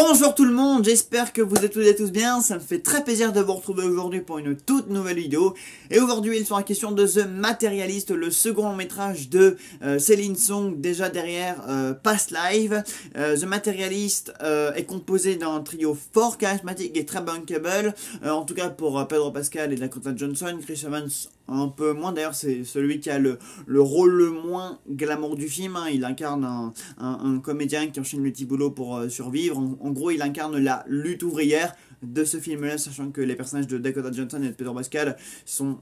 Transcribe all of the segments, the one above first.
Bonjour tout le monde, j'espère que vous êtes toutes et tous bien, ça me fait très plaisir de vous retrouver aujourd'hui pour une toute nouvelle vidéo. Et aujourd'hui il sera question de The Materialist, le second long métrage de Céline Song, déjà derrière Past Life. The Materialist est composé d'un trio fort charismatique et très bankable, en tout cas pour Pedro Pascal et Dakota Johnson. Chris Evans un peu moins, d'ailleurs c'est celui qui a le rôle le moins glamour du film, hein. Il incarne un comédien qui enchaîne le petit boulot pour survivre. En gros il incarne la lutte ouvrière de ce film là, sachant que les personnages de Dakota Johnson et de Pedro Pascal sont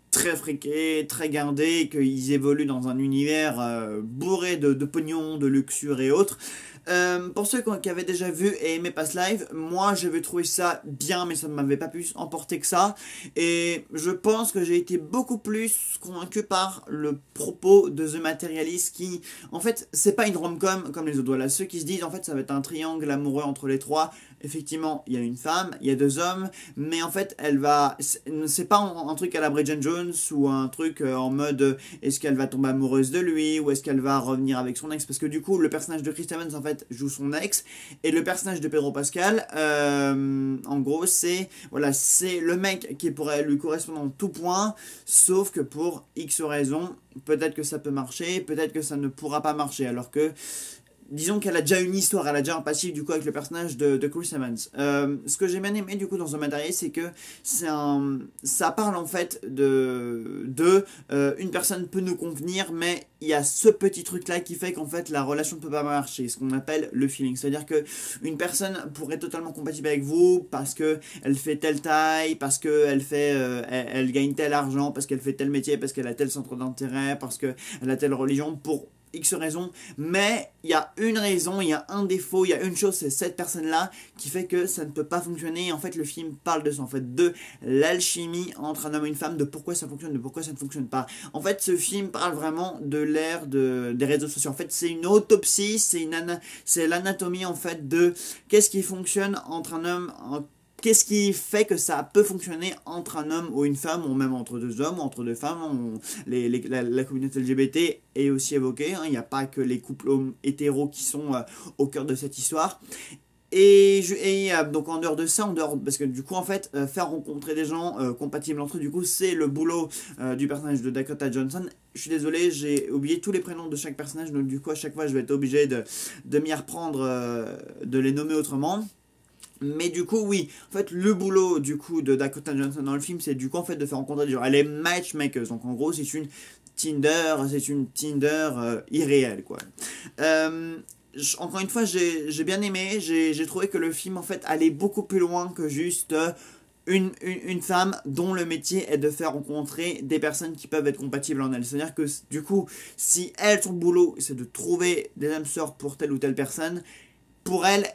très friqués, très gardés, qu'ils évoluent dans un univers bourré de pognon, de luxure et autres. Pour ceux qui avaient déjà vu et aimé Past Life, moi j'avais trouvé ça bien, mais ça ne m'avait pas plus emporté que ça. Et je pense que j'ai été beaucoup plus convaincu par le propos de The Materialist, qui en fait c'est pas une rom-com comme les autres. Voilà, ceux qui se disent en fait ça va être un triangle amoureux entre les trois. Effectivement, il y a une femme, il y a deux hommes, mais en fait, c'est pas un truc à la Bridget Jones ou un truc en mode est-ce qu'elle va tomber amoureuse de lui ou est-ce qu'elle va revenir avec son ex, parce que du coup, le personnage de Chris Evans en fait joue son ex et le personnage de Pedro Pascal, en gros, c'est le mec qui pourrait lui correspondre en tout point, sauf que pour X raisons, peut-être que ça peut marcher, peut-être que ça ne pourra pas marcher, alors que disons qu'elle a déjà une histoire, elle a déjà un passif du coup avec le personnage de Chris Evans. Ce que j'ai bien aimé du coup dans The Materialist, c'est que ça parle en fait une personne peut nous convenir, mais il y a ce petit truc là qui fait qu'en fait la relation ne peut pas marcher, ce qu'on appelle le feeling. C'est-à-dire que une personne pourrait être totalement compatible avec vous parce que elle fait telle taille, parce que elle gagne tel argent, parce qu'elle fait tel métier, parce qu'elle a tel centre d'intérêt, parce qu'elle a telle religion, pour X raisons, mais il y a une raison, il y a un défaut, il y a une chose, c'est cette personne-là qui fait que ça ne peut pas fonctionner. Et en fait, le film parle de ça, en fait, de l'alchimie entre un homme et une femme, de pourquoi ça fonctionne, de pourquoi ça ne fonctionne pas. En fait, ce film parle vraiment de l'ère des réseaux sociaux. En fait, c'est une autopsie, c'est l'anatomie, en fait, de qu'est-ce qui fonctionne entre un homme, qu'est-ce qui fait que ça peut fonctionner entre un homme ou une femme, ou même entre deux hommes ou entre deux femmes. La communauté LGBT est aussi évoquée, hein. Il n'y a pas que les couples hommes hétéros qui sont au cœur de cette histoire. Donc en dehors de ça, parce que du coup en fait faire rencontrer des gens compatibles entre eux, du coup c'est le boulot du personnage de Dakota Johnson. Je suis désolé, j'ai oublié tous les prénoms de chaque personnage, donc du coup à chaque fois je vais être obligé de m'y reprendre, de les nommer autrement. Mais du coup, oui, en fait, le boulot du coup de Dakota Johnson dans le film, c'est du coup en fait de faire rencontrer des gens. Elle est matchmaker, donc en gros, c'est une Tinder irréelle, quoi. Encore une fois, j'ai bien aimé, j'ai trouvé que le film en fait allait beaucoup plus loin que juste une femme dont le métier est de faire rencontrer des personnes qui peuvent être compatibles en elle. C'est-à-dire que du coup, si elle, son boulot, c'est de trouver des âmes sœurs pour telle ou telle personne, pour elle,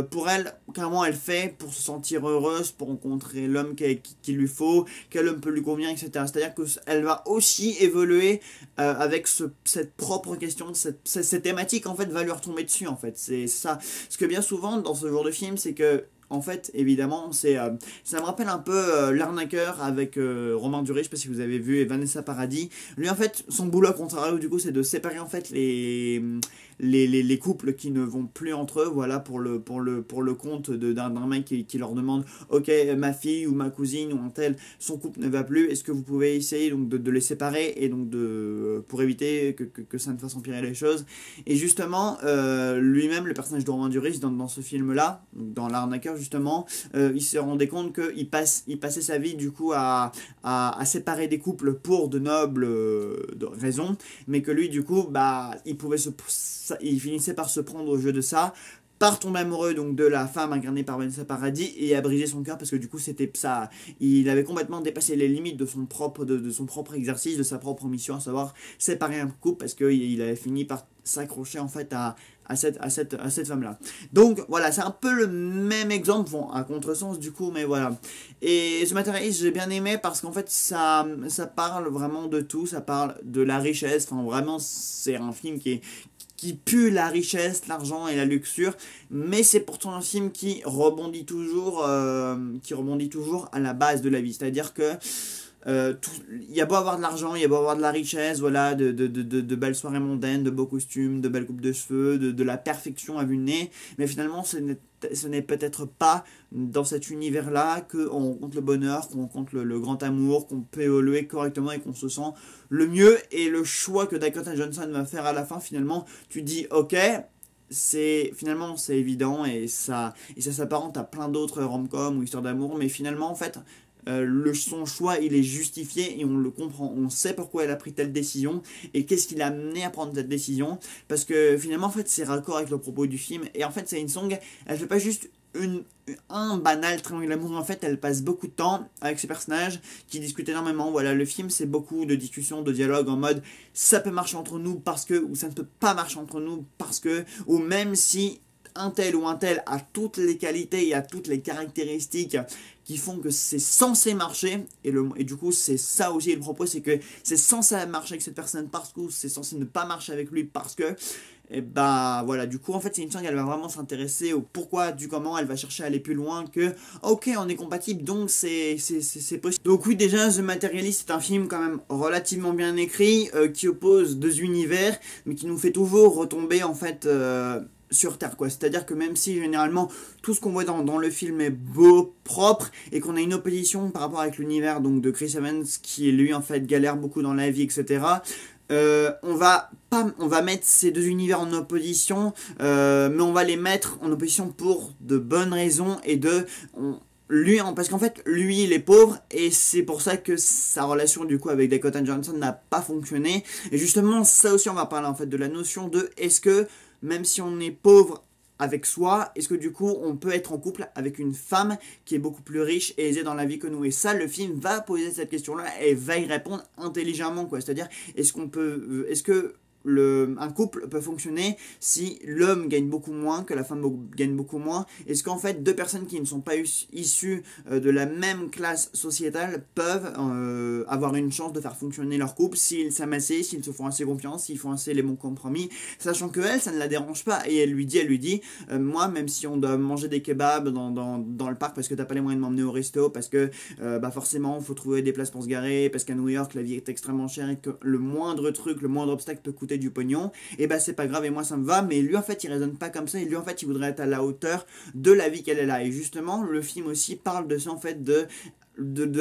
pour elle, comment elle fait pour se sentir heureuse, pour rencontrer l'homme qu'il lui faut, quel homme peut lui convenir, etc. C'est-à-dire qu'elle va aussi évoluer avec cette propre question, cette thématique, en fait, va lui retomber dessus, en fait. C'est ça. Parce que bien souvent, dans ce genre de film, c'est que en fait, évidemment, ça me rappelle un peu L'Arnaqueur avec Romain Duris, je sais pas si vous avez vu, et Vanessa Paradis. Lui, en fait, son boulot, contrario, du coup, c'est de séparer, en fait, les couples qui ne vont plus entre eux, voilà, pour le compte d'un mec qui leur demande « Ok, ma fille ou ma cousine ou un tel, son couple ne va plus, est-ce que vous pouvez essayer donc de les séparer ?» et donc pour éviter que ça ne fasse empirer les choses. Et justement, lui-même, le personnage de Romain Duris, dans ce film-là, dans L'Arnaqueur, justement, il se rendait compte qu'il passait sa vie du coup à séparer des couples pour de nobles raisons, mais que lui du coup bah il finissait par se prendre au jeu de ça, par tomber amoureux donc de la femme incarnée par Vanessa Paradis et a brisé son cœur parce que du coup c'était ça, il avait complètement dépassé les limites de son propre exercice, de sa propre mission, à savoir séparer un couple, parce qu'il avait fini par s'accrocher en fait à cette femme-là. Donc voilà, c'est un peu le même exemple, bon, à contresens du coup, mais voilà. Et ce matérialiste, j'ai bien aimé parce qu'en fait, ça parle vraiment de tout, ça parle de la richesse, enfin vraiment, c'est un film qui pue la richesse, l'argent et la luxure, mais c'est pourtant un film qui rebondit toujours à la base de la vie, c'est-à-dire que Il y a beau avoir de l'argent, il y a beau avoir de la richesse, voilà, de belles soirées mondaines, de beaux costumes, de belles coupes de cheveux, de la perfection à vue de nez, mais finalement ce n'est peut-être pas dans cet univers-là qu'on rencontre le bonheur, qu'on rencontre le grand amour, qu'on peut évoluer correctement et qu'on se sent le mieux. Et le choix que Dakota Johnson va faire à la fin, finalement, tu dis ok, finalement c'est évident et ça s'apparente à plein d'autres rom-coms ou histoires d'amour, mais finalement en fait son choix il est justifié et on le comprend, on sait pourquoi elle a pris telle décision et qu'est-ce qui l'a amené à prendre cette décision, parce que finalement en fait c'est raccord avec le propos du film. Et en fait c'est une song, elle fait pas juste un banal triangle amoureux, en fait elle passe beaucoup de temps avec ses personnages qui discutent énormément. Voilà, le film c'est beaucoup de discussions, de dialogues en mode ça peut marcher entre nous parce que, ou ça ne peut pas marcher entre nous parce que, ou même si un tel ou un tel a toutes les qualités et a toutes les caractéristiques qui font que c'est censé marcher, et du coup c'est ça aussi le propos, c'est que c'est censé marcher avec cette personne parce que c'est censé ne pas marcher avec lui parce que, et bah voilà, du coup en fait c'est une chanson, elle va vraiment s'intéresser au pourquoi, du comment, elle va chercher à aller plus loin que ok on est compatible donc c'est possible. Donc oui, déjà The Materialist c'est un film quand même relativement bien écrit, qui oppose deux univers mais qui nous fait toujours retomber en fait sur Terre, quoi. C'est-à-dire que même si généralement tout ce qu'on voit dans le film est beau, propre, et qu'on a une opposition par rapport avec l'univers donc de Chris Evans qui lui en fait galère beaucoup dans la vie, etc. On va mettre ces deux univers en opposition, mais on va les mettre en opposition pour de bonnes raisons parce qu'en fait lui il est pauvre et c'est pour ça que sa relation du coup avec Dakota Johnson n'a pas fonctionné. Et justement ça aussi on va parler en fait de la notion de est-ce que même si on est pauvre avec soi, est-ce que du coup on peut être en couple avec une femme qui est beaucoup plus riche et aisée dans la vie que nous? Et ça, le film va poser cette question-là et va y répondre intelligemment, quoi. C'est-à-dire, est-ce que un couple peut fonctionner si l'homme gagne beaucoup moins, que la femme gagne beaucoup moins? Est-ce qu'en fait deux personnes qui ne sont pas issues de la même classe sociétale peuvent avoir une chance de faire fonctionner leur couple s'ils s'aiment assez, s'ils se font assez confiance, s'ils font assez les bons compromis, sachant que elle, ça ne la dérange pas, et elle lui dit moi même si on doit manger des kebabs dans le parc parce que t'as pas les moyens de m'emmener au resto, parce que bah forcément il faut trouver des places pour se garer, parce qu'à New York la vie est extrêmement chère et que le moindre truc, le moindre obstacle peut coûter du pognon, et bah c'est pas grave et moi ça me va. Mais lui en fait il raisonne pas comme ça, et lui en fait il voudrait être à la hauteur de la vie qu'elle est là. Et justement le film aussi parle de ça en fait, de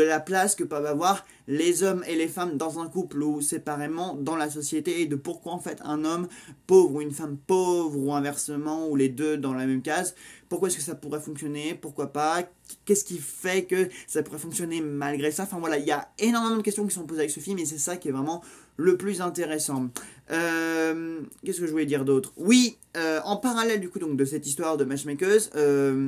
la place que peuvent avoir les hommes et les femmes dans un couple ou séparément dans la société, et de pourquoi en fait un homme pauvre ou une femme pauvre ou inversement ou les deux dans la même case, pourquoi est-ce que ça pourrait fonctionner, pourquoi pas, qu'est-ce qui fait que ça pourrait fonctionner malgré ça. Enfin voilà, il y a énormément de questions qui sont posées avec ce film et c'est ça qui est vraiment le plus intéressant. Qu'est-ce que je voulais dire d'autre? Oui, en parallèle du coup donc de cette histoire de Matchmakers,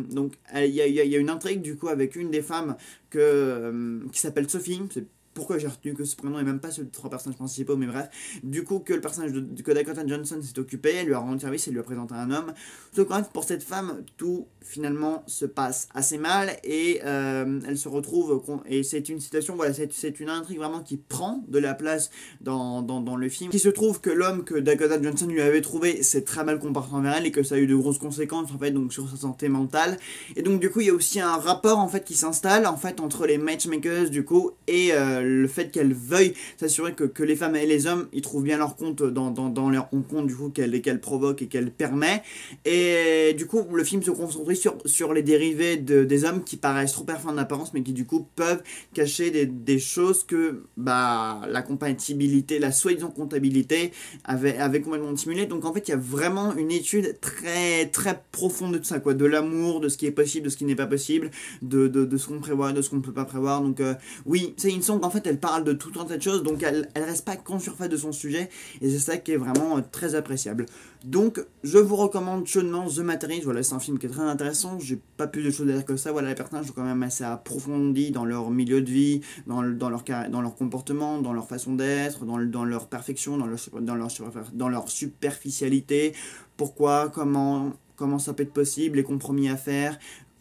donc il y a une intrigue du coup avec une des femmes qui s'appelle Sophie. C'est pourquoi j'ai retenu que ce prénom et même pas celui de trois personnages principaux, mais bref. Du coup, que le personnage que Dakota Johnson s'est occupé, elle lui a rendu service et lui a présenté un homme. Sauf qu'en fait, pour cette femme, tout finalement se passe assez mal et elle se retrouve. Et c'est une situation, voilà, c'est une intrigue vraiment qui prend de la place dans le film. Il se trouve que l'homme que Dakota Johnson lui avait trouvé s'est très mal comporté envers elle et que ça a eu de grosses conséquences en fait, donc sur sa santé mentale. Et donc, du coup, il y a aussi un rapport en fait qui s'installe en fait entre les matchmakers du coup et le fait qu'elle veuille s'assurer que les femmes et les hommes ils trouvent bien leur compte dans leur compte du coup qu'elle provoque et qu'elle permet. Et du coup le film se concentre sur les dérivés des hommes qui paraissent trop parfaits en apparence mais qui du coup peuvent cacher des choses que bah la compatibilité, la soi-disant comptabilité avait complètement dissimulé. Donc en fait il y a vraiment une étude très très profonde de tout ça, quoi, de l'amour, de ce qui est possible, de ce qui n'est pas possible, de ce qu'on prévoit, de ce qu'on ne peut pas prévoir. Donc oui, c'est une song en fait elle parle de tout un tas de choses, donc elle reste pas qu'en surface de son sujet, et c'est ça qui est vraiment très appréciable. Donc je vous recommande chaudement The Materialist. Voilà, c'est un film qui est très intéressant, j'ai pas plus de choses à dire que ça. Voilà, les personnages sont quand même assez approfondis dans leur milieu de vie, dans leur comportement, dans leur façon d'être, dans leur perfection, dans leur superficialité, pourquoi, comment ça peut être possible, les compromis à faire,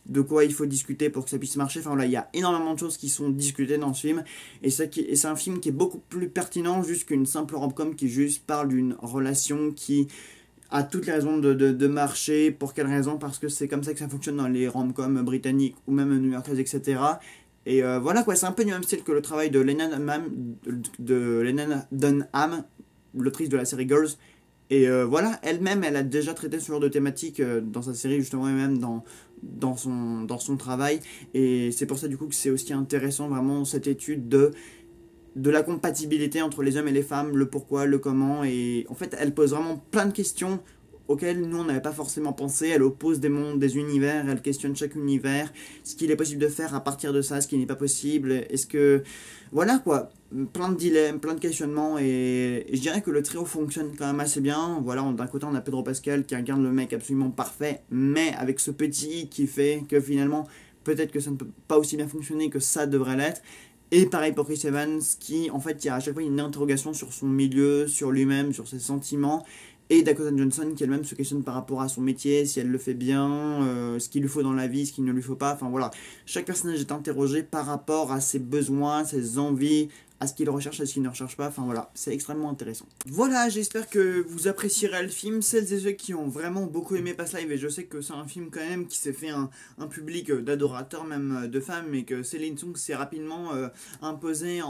de quoi il faut discuter pour que ça puisse marcher. Enfin voilà, il y a énormément de choses qui sont discutées dans ce film, et c'est un film qui est beaucoup plus pertinent juste qu'une simple rom-com qui juste parle d'une relation qui a toutes les raisons de marcher. Pour quelles raisons? Parce que c'est comme ça que ça fonctionne dans les rom-coms britanniques ou même new-yorkaises, etc. Et voilà quoi, c'est un peu du même style que le travail de Lena Dunham, l'autrice de la série Girls. Et voilà, elle-même, elle a déjà traité ce genre de thématique dans sa série, justement, et même dans son travail. Et c'est pour ça, du coup, que c'est aussi intéressant, vraiment, cette étude de la compatibilité entre les hommes et les femmes, le pourquoi, le comment. Et en fait, elle pose vraiment plein de questions auxquelles nous, on n'avait pas forcément pensé. Elle oppose des mondes, des univers, elle questionne chaque univers, ce qu'il est possible de faire à partir de ça, ce qui n'est pas possible. Est-ce que... Voilà quoi, plein de dilemmes, plein de questionnements, et je dirais que le trio fonctionne quand même assez bien. Voilà, d'un côté on a Pedro Pascal qui incarne le mec absolument parfait, mais avec ce petit qui fait que finalement peut-être que ça ne peut pas aussi bien fonctionner que ça devrait l'être. Et pareil pour Chris Evans, qui en fait il y a à chaque fois une interrogation sur son milieu, sur lui-même, sur ses sentiments. Et Dakota Johnson qui elle-même se questionne par rapport à son métier, si elle le fait bien, ce qu'il lui faut dans la vie, ce qu'il ne lui faut pas. Enfin voilà, chaque personnage est interrogé par rapport à ses besoins, ses envies, à ce qu'il recherche, à ce qu'il ne recherche pas. Enfin voilà, c'est extrêmement intéressant. Voilà, j'espère que vous apprécierez le film. Celles et ceux qui ont vraiment beaucoup aimé Past Live, et je sais que c'est un film quand même qui s'est fait un public d'adorateurs, même de femmes, et que Céline Song s'est rapidement imposée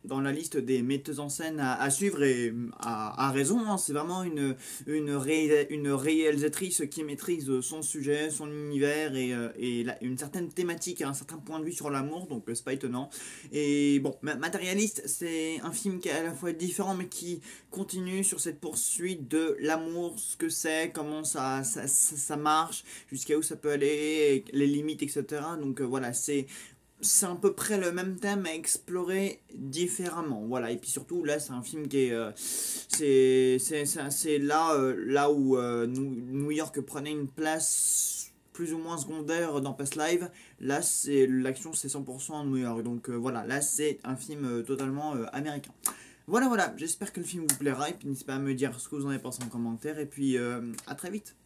dans la liste des metteuses en scène à suivre, et à raison. Hein, c'est vraiment une réalisatrice qui maîtrise son sujet, son univers, et une certaine thématique, un certain point de vue sur l'amour, donc c'est pas étonnant. Et bon, Matérialiste, c'est un film qui est à la fois différent, mais qui continue sur cette poursuite de l'amour, ce que c'est, comment ça marche, jusqu'à où ça peut aller, les limites, etc. Donc voilà, c'est à peu près le même thème à explorer différemment. Voilà, et puis surtout, là, c'est un film qui est... c'est là, là où New York prenait une place plus ou moins secondaire dans Past Live. Là, l'action, c'est 100% à New York. Donc voilà, là, c'est un film totalement américain. Voilà, voilà, j'espère que le film vous plaira. Et puis n'hésitez pas à me dire ce que vous en avez pensé en commentaire. Et puis à très vite.